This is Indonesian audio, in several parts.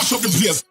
mash up the place.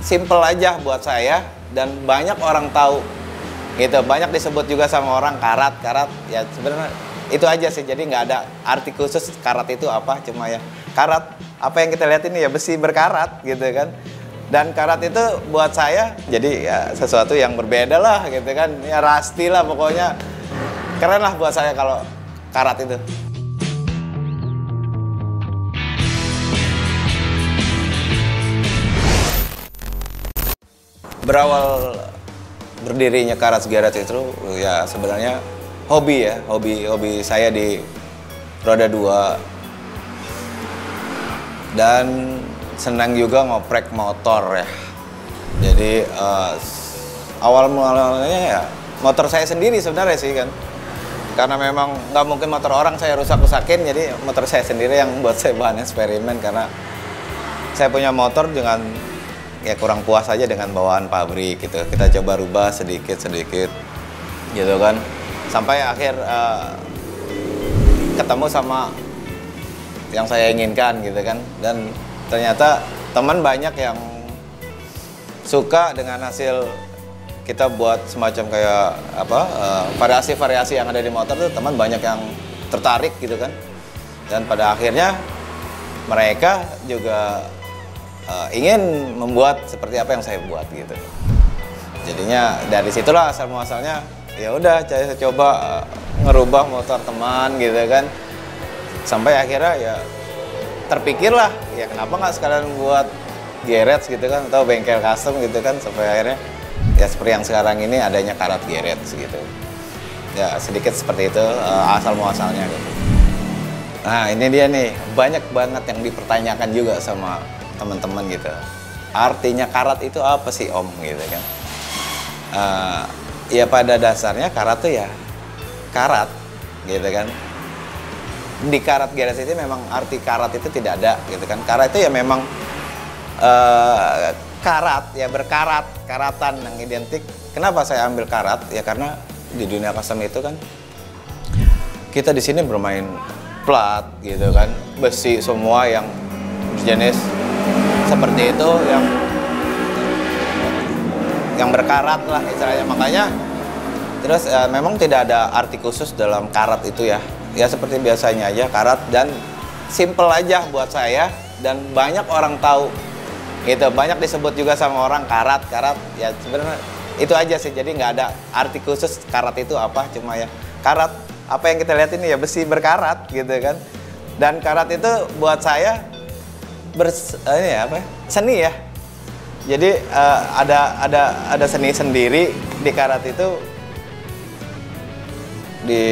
Simple aja buat saya dan banyak orang tahu gitu, banyak disebut juga sama orang karat ya sebenarnya itu aja sih, jadi nggak ada arti khusus karat itu apa, cuma ya karat apa yang kita lihat ini ya besi berkarat gitu kan, dan karat itu buat saya jadi ya sesuatu yang berbeda lah gitu kan, ya rasti lah pokoknya, keren lah buat saya kalau karat itu. Berawal berdirinya Karat Garage itu ya sebenarnya hobi ya, hobi saya di roda 2 dan senang juga ngoprek motor ya. Jadi awal mulanya ya motor saya sendiri sebenarnya sih kan, karena memang nggak mungkin motor orang saya rusak-rusakin, jadi motor saya sendiri yang buat saya bahan eksperimen, karena saya punya motor dengan ya kurang puas aja dengan bawaan pabrik gitu. Kita coba rubah sedikit-sedikit gitu kan. Sampai akhir ketemu sama yang saya inginkan gitu kan. Dan ternyata teman banyak yang suka dengan hasil kita buat semacam kayak apa variasi-variasi yang ada di motor tuh, teman banyak yang tertarik gitu kan. Dan pada akhirnya mereka juga ingin membuat seperti apa yang saya buat gitu. Jadinya dari situlah asal muasalnya, ya udah saya coba ngerubah motor teman gitu kan. Sampai akhirnya ya terpikirlah, ya kenapa nggak sekalian buat garage gitu kan, atau bengkel custom gitu kan, sampai akhirnya ya seperti yang sekarang ini adanya Karat Garage gitu. Ya sedikit seperti itu asal muasalnya gitu. Nah ini dia nih, banyak banget yang dipertanyakan juga sama teman-teman gitu. Artinya karat itu apa sih Om gitu kan? Ya pada dasarnya karat tuh ya karat gitu kan. Di Karat Garage itu memang arti karat itu tidak ada gitu kan. Karat itu ya memang karat ya, berkarat, karatan yang identik. Kenapa saya ambil karat? Ya karena di dunia custom itu kan kita di sini bermain plat gitu kan, besi semua yang jenis seperti itu, yang berkarat lah istilahnya. Makanya terus memang tidak ada arti khusus dalam karat itu ya, ya seperti biasanya aja karat, dan simple aja buat saya dan banyak orang tahu gitu, banyak disebut juga sama orang karat ya sebenarnya itu aja sih, jadi nggak ada arti khusus karat itu apa, cuma ya karat apa yang kita lihat ini ya besi berkarat gitu kan. Dan karat itu buat saya ini ya, apa seni ya, jadi ada seni sendiri di karat itu di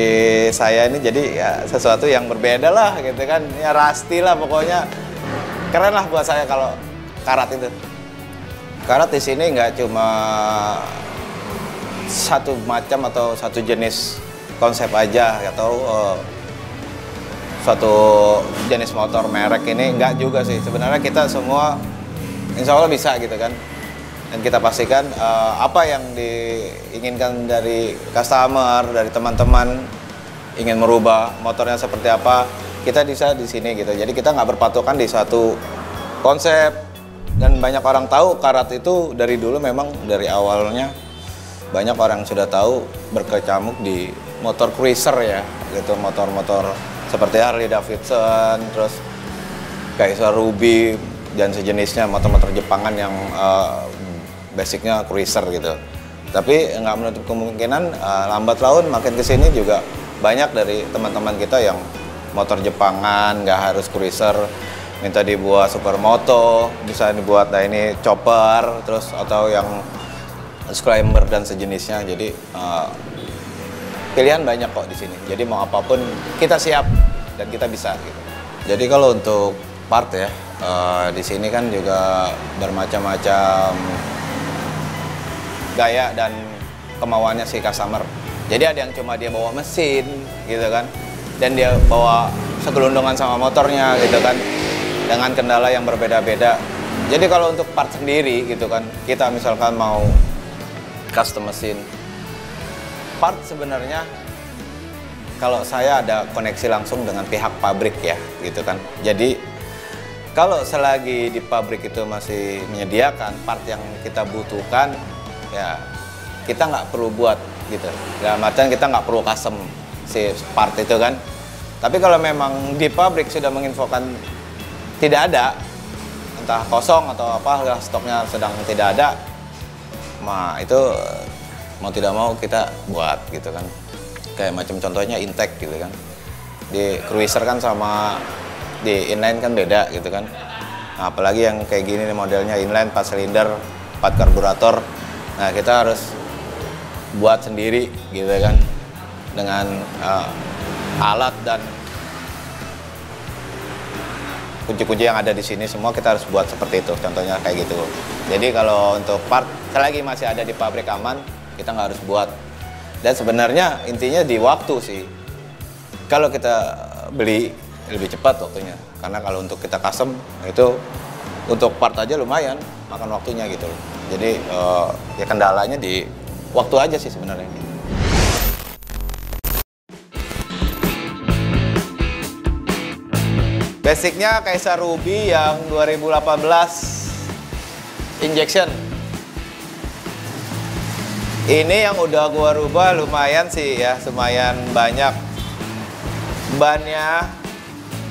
saya ini, jadi ya sesuatu yang berbeda lah gitu kan, ya rasti lah pokoknya, keren lah buat saya kalau karat itu. Karat di sini nggak cuma satu macam atau satu jenis konsep aja atau suatu jenis motor merek ini, enggak juga sih sebenarnya. Kita semua insya Allah bisa gitu kan, dan kita pastikan apa yang diinginkan dari customer, dari teman-teman ingin merubah motornya seperti apa, kita bisa di sini gitu. Jadi kita nggak berpatokan di satu konsep, dan banyak orang tahu karat itu dari dulu, memang dari awalnya banyak orang sudah tahu berkecamuk di motor cruiser ya gitu, motor-motor seperti Harley Davidson, terus Kaiser Ruby dan sejenisnya, motor-motor Jepangan yang basicnya cruiser gitu. Tapi nggak menutup kemungkinan lambat laun makin kesini juga banyak dari teman-teman kita yang motor Jepangan, nggak harus cruiser, minta dibuat supermoto, bisa dibuat ini chopper, terus atau yang climber dan sejenisnya. Jadi pilihan banyak kok di sini. Jadi mau apapun kita siap dan kita bisa gitu. Jadi kalau untuk part ya, Di sini kan juga bermacam-macam gaya dan kemauannya si customer. Jadi ada yang cuma dia bawa mesin gitu kan, dan dia bawa segelundungan sama motornya gitu kan, dengan kendala yang berbeda-beda. Jadi kalau untuk part sendiri gitu kan, kita misalkan mau custom mesin, part sebenarnya kalau saya ada koneksi langsung dengan pihak pabrik ya gitu kan. Jadi kalau selagi di pabrik itu masih menyediakan part yang kita butuhkan, ya kita nggak perlu buat gitu. Dalam artian kita nggak perlu custom si part itu kan. Tapi kalau memang di pabrik sudah menginfokan tidak ada, entah kosong atau apa, stoknya sedang tidak ada, itu mau tidak mau kita buat gitu kan. Kayak macam contohnya intake gitu kan. Di cruiser kan sama di inline kan beda gitu kan. Nah, apalagi yang kayak gini nih modelnya inline 4 silinder, 4 karburator. Nah, kita harus buat sendiri gitu kan, dengan alat dan kunci-kunci yang ada di sini semua kita harus buat seperti itu, contohnya kayak gitu. Jadi kalau untuk part selagi masih ada di pabrik aman, kita nggak harus buat. Dan sebenarnya intinya di waktu sih, kalau kita beli lebih cepat waktunya, karena kalau untuk kita custom itu untuk part aja lumayan makan waktunya gitu loh. Jadi ya kendalanya di waktu aja sih sebenarnya. Basicnya Kaisar Ruby yang 2018 injection. Ini yang udah gua rubah lumayan sih ya, lumayan banyak. Bannya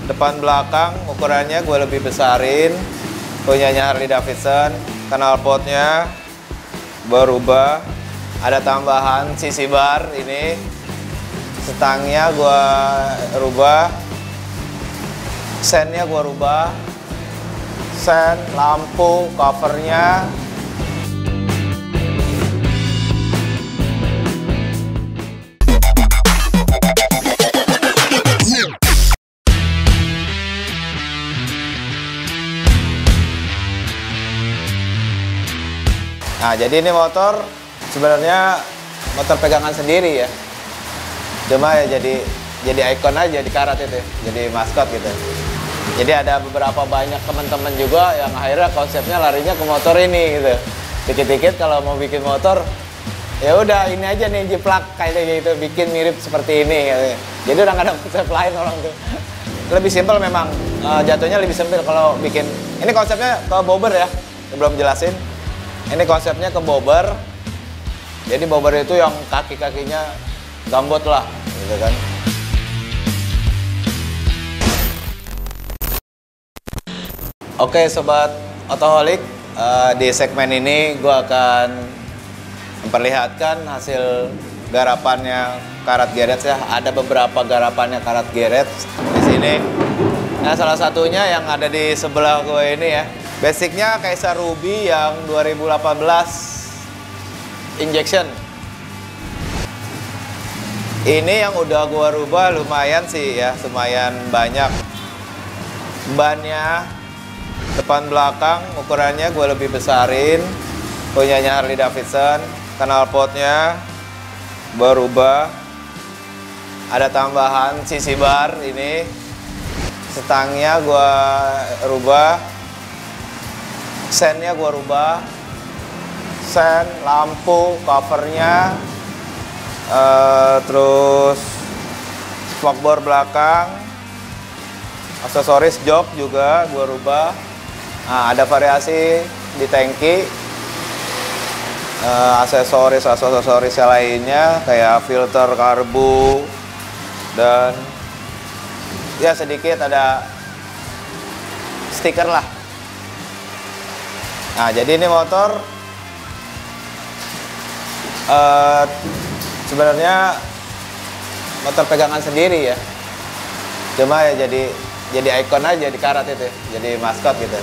depan belakang ukurannya gua lebih besarin, punyanya Harley Davidson. Knalpotnya berubah, ada tambahan sisi bar ini, stangnya gua rubah, sennya gua rubah, sen, lampu, covernya. Nah, jadi ini motor sebenarnya motor pegangan sendiri ya. Cuma ya jadi ikon aja di karat itu, jadi maskot gitu. Jadi ada beberapa banyak teman-teman juga yang akhirnya konsepnya larinya ke motor ini gitu. Dikit-dikit kalau mau bikin motor, ya udah ini aja nih jiplak kayak gitu, bikin mirip seperti ini gitu. Jadi udah nggak ada konsep lain orang tuh. Lebih simpel memang, jatuhnya lebih simpel kalau bikin. Ini konsepnya ke bobber ya, belum jelasin. Ini konsepnya ke bobber. Jadi bobber itu yang kaki-kakinya gambot lah, gitu kan. Oke sobat Otoholic, di segmen ini gue akan memperlihatkan hasil garapannya Karat Garage ya. Ada beberapa garapannya Karat Garage di sini. Nah, salah satunya yang ada di sebelah gue ini ya. Basicnya Kaisar Ruby yang 2018 injection. Ini yang udah gua rubah lumayan sih ya, lumayan banyak. Bannya depan belakang ukurannya gua lebih besarin, punyanya Harley Davidson. Knalpotnya berubah, ada tambahan sisi bar ini, stangnya gua rubah, sennya gua rubah, sen, lampu, covernya, terus spokbor belakang, aksesoris jok juga gua rubah. Nah, ada variasi di tangki, aksesoris yang lainnya kayak filter karbu dan ya sedikit ada stiker lah. Nah, jadi ini motor sebenarnya motor pegangan sendiri ya. Cuma ya jadi ikon aja di karat itu, jadi maskot gitu.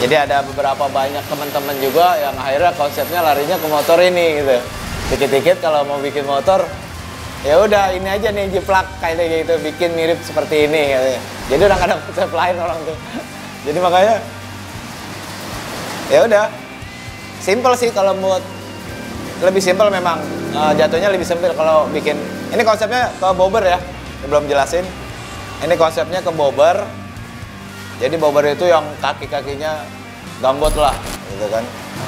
Jadi ada beberapa banyak teman-teman juga yang akhirnya konsepnya larinya ke motor ini gitu. Dikit-dikit kalau mau bikin motor, ya udah ini aja nih jiplak kayak gitu, bikin mirip seperti ini gitu. Jadi udah nggak ada konsep lain orang tuh. Jadi makanya ya udah, simple sih kalau buat lebih simple memang jatuhnya lebih simple kalau bikin. Ini konsepnya ke bobber ya, belum jelasin. Ini konsepnya ke bobber. Jadi bobber itu yang kaki-kakinya gambot lah, gitu kan.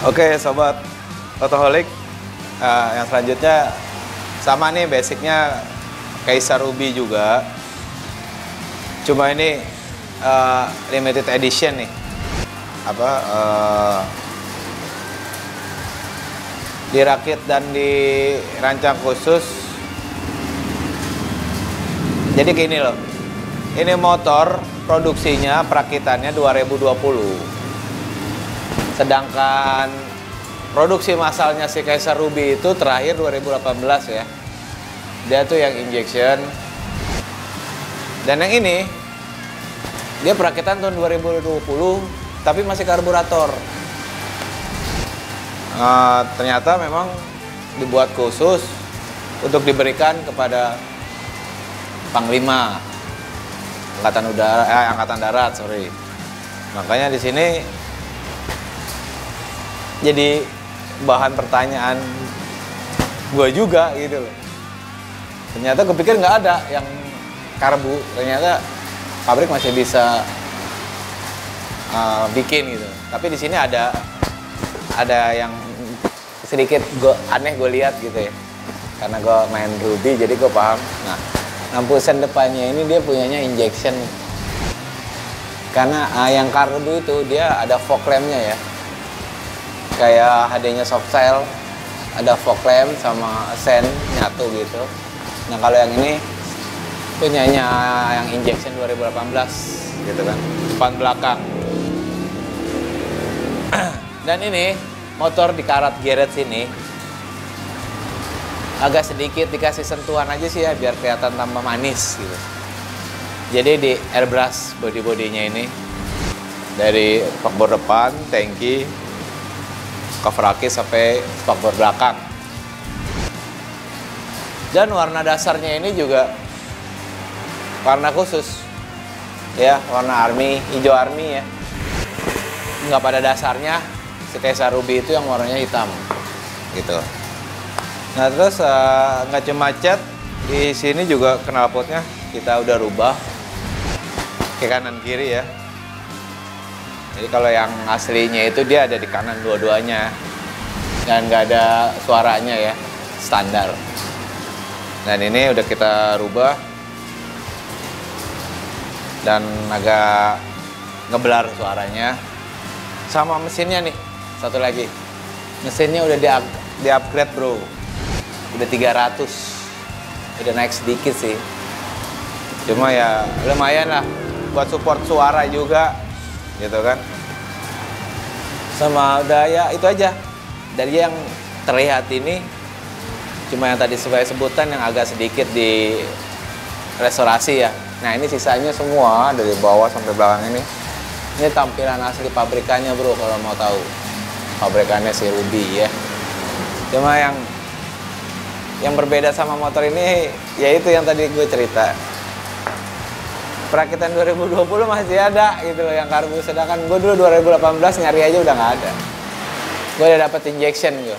Oke, sobat Autoholic, yang selanjutnya sama nih basicnya Caesar Ruby juga. Cuma ini limited edition nih. Dirakit dan dirancang khusus. Jadi gini loh, ini motor produksinya perakitannya 2020, sedangkan produksi massalnya si Caesar Ruby itu terakhir 2018 ya. Dia tuh yang injection, dan yang ini dia perakitan tahun 2020 tapi masih karburator. Ternyata memang dibuat khusus untuk diberikan kepada Panglima Angkatan Darat, sorry. Makanya di sini jadi bahan pertanyaan gue juga gitu loh. Ternyata gue pikir nggak ada yang karbu, ternyata pabrik masih bisa bikin gitu. Tapi di sini ada yang sedikit aneh gue lihat gitu ya, karena gue main Ruby jadi gue paham. Nah, lampu sen depannya ini dia punyanya injection, karena yang karbu itu dia ada fog lampnya ya, kayak HD-nya Softcell ada fog lamp sama sen nyatu gitu. Nah kalau yang ini punyanya yang injection 2018 gitu kan, depan belakang. Dan ini motor di karat Garrett sini agak sedikit dikasih sentuhan aja sih ya, biar kelihatan tambah manis gitu. Jadi di airbrush body-bodinya ini, dari spakbor depan, tangki, cover aki sampai spakbor belakang. Dan warna dasarnya ini juga warna khusus ya, warna army, hijau army ya. Nggak pada dasarnya si Caesar Ruby itu yang warnanya hitam gitu. Nah terus nggak cuma cat, di sini juga knalpotnya kita udah rubah ke kanan kiri ya. Jadi kalau yang aslinya itu dia ada di kanan dua-duanya dan nggak ada suaranya ya, standar. Dan ini udah kita rubah dan agak ngebelar suaranya. Sama mesinnya nih, satu lagi, mesinnya udah di-upgrade bro, udah 300, udah naik sedikit sih, cuma ya lumayan lah buat support suara juga gitu kan. Sama udah ya itu aja dari yang terlihat ini, cuma yang tadi saya sebutan yang agak sedikit di restorasi ya. Nah ini sisanya semua dari bawah sampai belakang ini tampilan asli pabrikannya bro, kalau mau tahu pabrikannya si Ruby ya. Cuma yang berbeda sama motor ini yaitu yang tadi gue cerita, perakitan 2020 masih ada gitu loh yang karbu, sedangkan gue dulu 2018 nyari aja udah nggak ada. Gue udah dapet injection gue,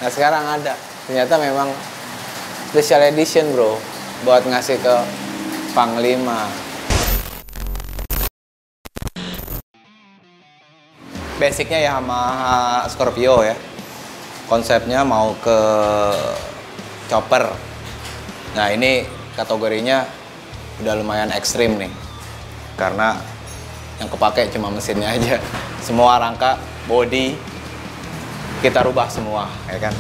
nah sekarang ada. Ternyata memang special edition bro, buat ngasih ke Panglima. Basicnya Yamaha Scorpio ya, konsepnya mau ke chopper. Nah ini kategorinya udah lumayan ekstrim nih, karena yang kepake cuma mesinnya aja. Semua rangka, body kita rubah semua ya kan.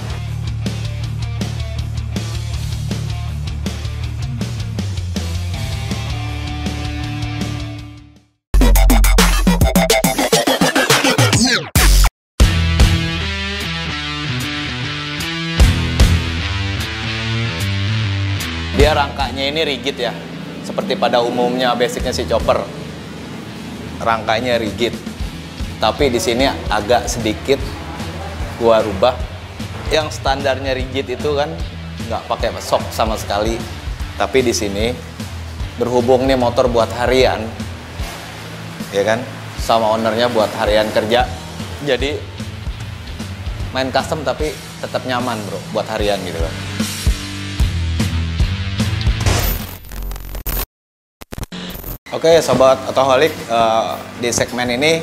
Dia rangkanya ini rigid ya, seperti pada umumnya basicnya si chopper, rangkanya rigid. Tapi di sini agak sedikit gua rubah. Yang standarnya rigid itu kan nggak pakai shock sama sekali. Tapi di sini berhubung nih motor buat harian, ya kan, sama ownernya buat harian kerja. Jadi main custom tapi tetap nyaman bro buat harian gitu kan. Oke sobat Autoholic, di segmen ini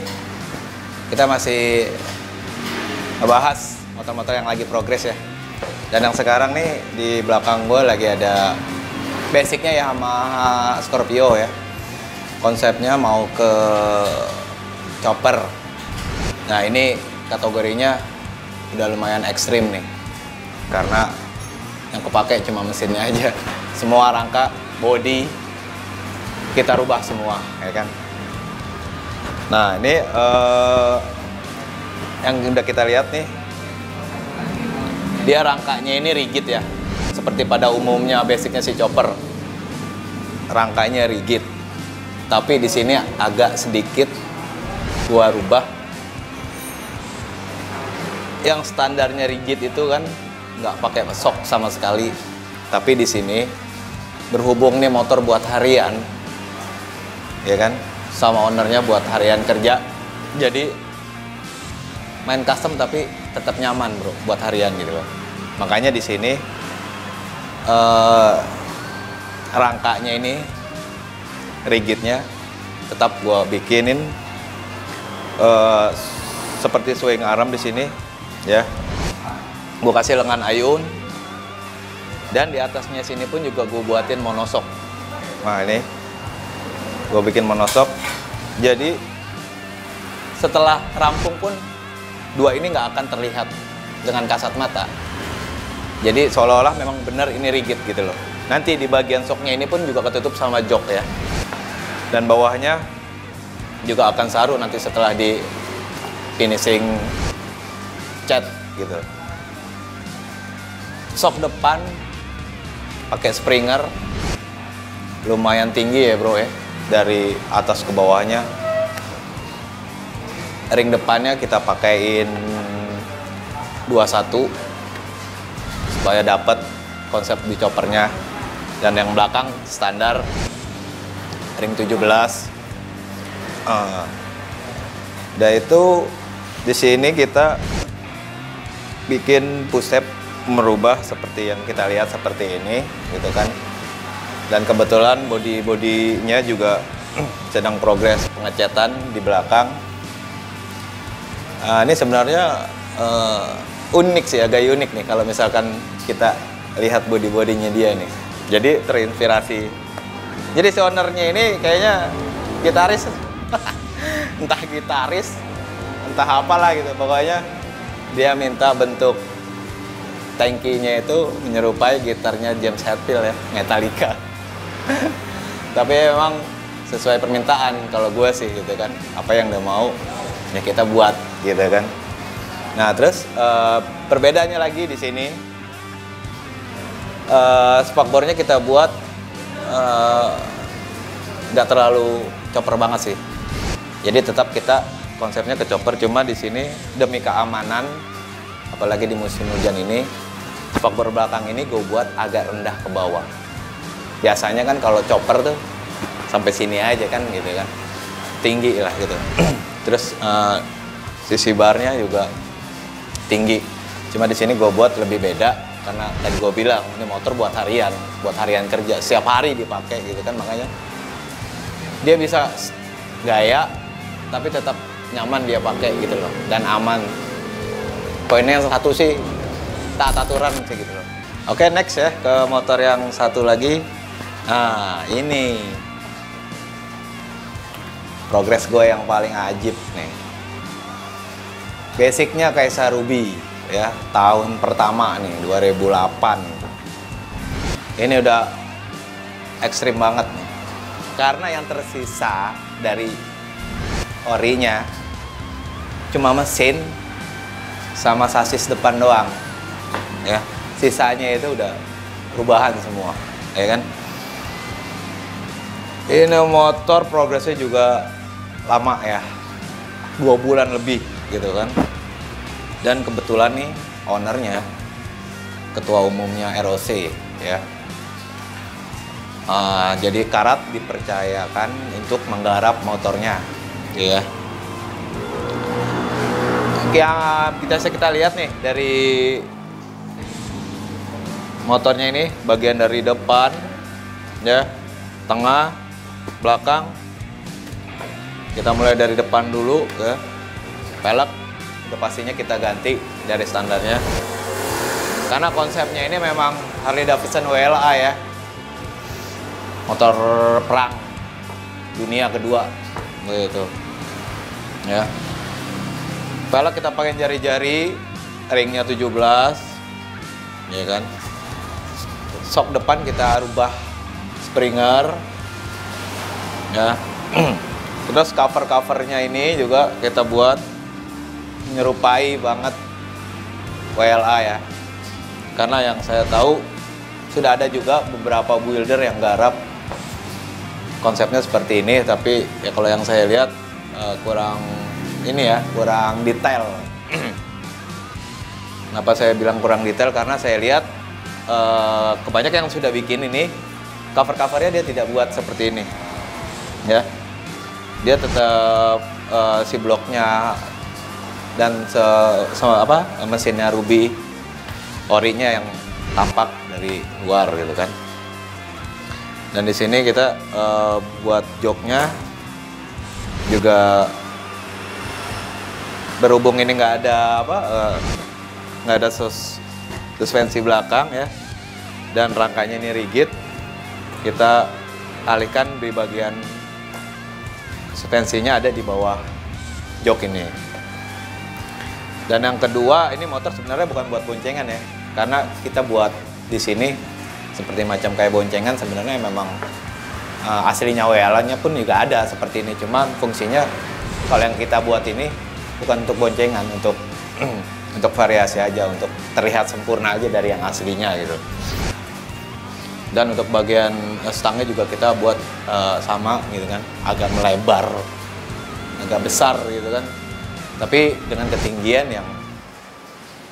kita masih ngebahas motor-motor yang lagi progres ya. Dan yang sekarang nih di belakang gue lagi ada basicnya Yamaha Scorpio ya. Konsepnya mau ke chopper. Nah ini kategorinya udah lumayan ekstrim nih. Karena yang kepake cuma mesinnya aja. Semua rangka, body kita rubah semua ya kan. Nah ini yang udah kita lihat nih, dia rangkanya ini rigid ya, seperti pada umumnya basicnya si chopper, rangkanya rigid. Tapi di sini agak sedikit gua rubah. Yang standarnya rigid itu kan nggak pakai shock sama sekali. Tapi di sini berhubung nih motor buat harian, ya kan, sama ownernya buat harian kerja. Jadi main custom tapi tetap nyaman bro buat harian gitu loh. Makanya di sini rangkanya ini rigidnya tetap gua bikinin seperti swing arm di sini ya. Gua kasih lengan ayun dan di atasnya sini pun juga gua buatin monoshock. Nah ini gua bikin monoshock. Jadi setelah rampung pun dua ini nggak akan terlihat dengan kasat mata. Jadi seolah-olah memang benar ini rigid gitu loh. Nanti di bagian shocknya ini pun juga ketutup sama jok ya. Dan bawahnya juga akan saru nanti setelah di finishing cat gitu. Shock depan pakai Springer lumayan tinggi ya bro ya, dari atas ke bawahnya. Ring depannya kita pakaiin 21 supaya dapat konsep di choppernya. Dan yang belakang standar ring 17. Dan itu di sini kita bikin push-step merubah seperti yang kita lihat seperti ini gitu kan. Dan kebetulan bodinya juga sedang progres pengecatan di belakang. Ini sebenarnya unik sih, agak unik nih kalau misalkan kita lihat body-bodinya dia nih. Jadi terinspirasi. Jadi si ownernya ini kayaknya gitaris, entah gitaris, entah apalah gitu. Pokoknya dia minta bentuk tangkinya itu menyerupai gitarnya James Hetfield ya, Metallica. Tapi memang sesuai permintaan kalau gue sih gitu kan. Apa yang dia mau ya kita buat gitu kan. Nah terus perbedaannya lagi di sini spakbornya kita buat nggak terlalu chopper banget sih. Jadi tetap kita konsepnya ke chopper, cuma di sini demi keamanan apalagi di musim hujan ini spakbor belakang ini gue buat agak rendah ke bawah. Biasanya kan kalau chopper tuh sampai sini aja kan gitu kan, tinggi lah gitu. Terus sisi barnya juga tinggi. Cuma di sini gue buat lebih beda karena tadi gue bilang ini motor buat harian kerja, setiap hari dipakai gitu kan, makanya dia bisa gaya tapi tetap nyaman dia pakai gitu loh dan aman. Poinnya yang satu sih taat aturan sih gitu loh. Oke, next ya ke motor yang satu lagi. Nah ini progres gue yang paling ajib nih. Basicnya Kaisa Ruby ya, tahun pertama nih 2008. Ini udah ekstrim banget nih. Karena yang tersisa dari orinya cuma mesin sama sasis depan doang. Ya, sisanya itu udah perubahan semua, ya kan? Ini motor progresnya juga lama ya, 2 bulan lebih gitu kan. Dan kebetulan nih ownernya ketua umumnya ROC ya. Jadi Karat dipercayakan untuk menggarap motornya ya. yang kita lihat nih dari motornya ini, bagian dari depan ya, tengah, belakang. Kita mulai dari depan dulu ya. Pelek udah pastinya kita ganti dari standarnya, karena konsepnya ini memang Harley Davidson WLA ya, motor perang dunia kedua begitu ya. Pelek kita pakai jari-jari, ringnya 17 ya kan. Sok depan kita rubah Springer ya. Terus cover-covernya ini juga kita buat menyerupai banget WLA ya. Karena yang saya tahu sudah ada juga beberapa builder yang garap konsepnya seperti ini, tapi ya kalau yang saya lihat kurang ini ya, kurang detail. Kenapa saya bilang kurang detail? Karena saya lihat kebanyakan yang sudah bikin ini cover-covernya dia tidak buat seperti ini ya. Dia tetap si bloknya dan mesinnya Ruby orinya yang tampak dari luar gitu kan. Dan di sini kita buat joknya juga, berhubung ini nggak ada suspensi belakang ya, dan rangkanya ini rigid, kita alihkan di bagian suspensinya ada di bawah jok ini. Dan yang kedua, ini motor sebenarnya bukan buat boncengan ya, karena kita buat di sini seperti macam kayak boncengan. Sebenarnya memang aslinya WLA-nya pun juga ada seperti ini, cuman fungsinya kalau yang kita buat ini bukan untuk boncengan, untuk untuk variasi aja, untuk terlihat sempurna aja dari yang aslinya gitu. Dan untuk bagian stangnya juga kita buat sama gitu kan, agak melebar, agak besar gitu kan, tapi dengan ketinggian yang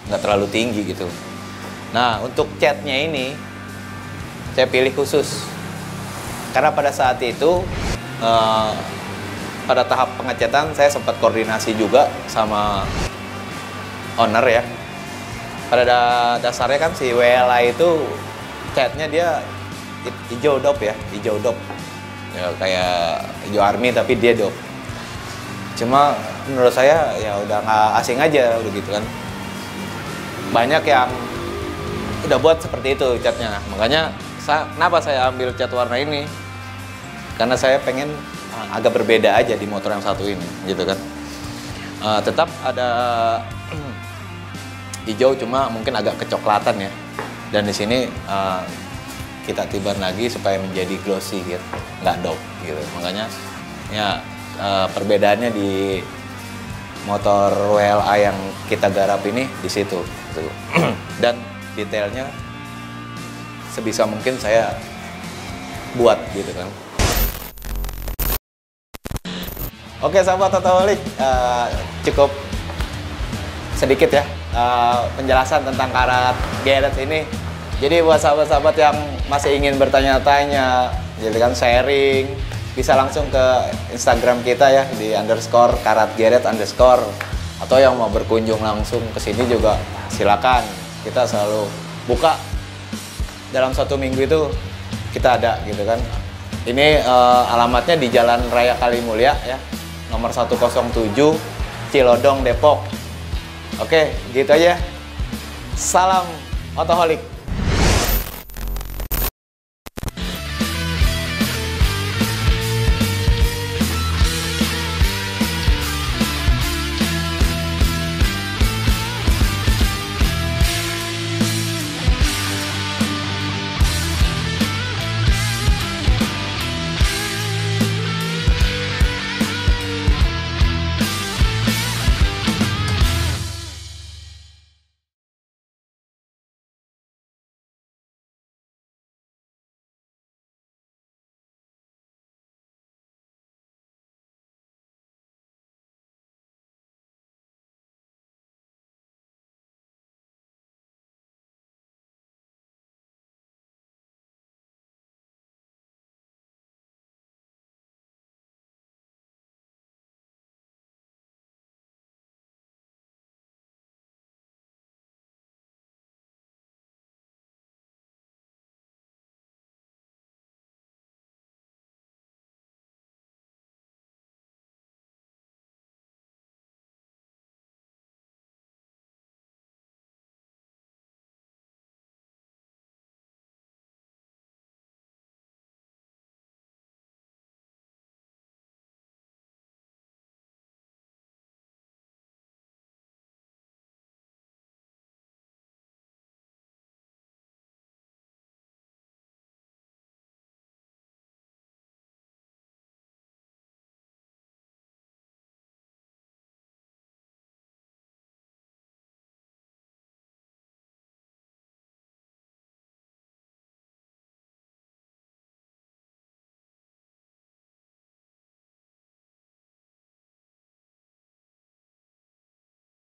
nggak terlalu tinggi gitu. Nah, untuk catnya ini saya pilih khusus karena pada saat itu pada tahap pengecatan saya sempat koordinasi juga sama owner ya. Pada dasarnya kan si WLA itu catnya dia hijau dop ya, hijau dop ya, kayak hijau army tapi dia dop. Cuma menurut saya ya udah nggak asing aja udah gitu kan. Banyak yang udah buat seperti itu catnya, makanya kenapa saya ambil cat warna ini, karena saya pengen agak berbeda aja di motor yang satu ini gitu kan. Tetap ada hijau, cuma mungkin agak kecoklatan ya. Dan di sini kita tiban lagi supaya menjadi glossy gitu, nggak dope gitu. Makanya ya perbedaannya di motor WLA yang kita garap ini di situ gitu. Dan detailnya sebisa mungkin saya buat gitu kan. Oke sahabat Otoholic, cukup sedikit ya penjelasan tentang karat Garrett ini. Jadi buat sahabat-sahabat yang masih ingin bertanya-tanya, jadi kan sharing, bisa langsung ke Instagram kita ya di _karatgarrett_, atau yang mau berkunjung langsung ke sini juga silakan. Kita selalu buka dalam 1 minggu itu kita ada gitu kan. Ini alamatnya di Jalan Raya Kalimulya ya, nomor 107 Cilodong, Depok. Oke, gitu aja. Salam Otoholic.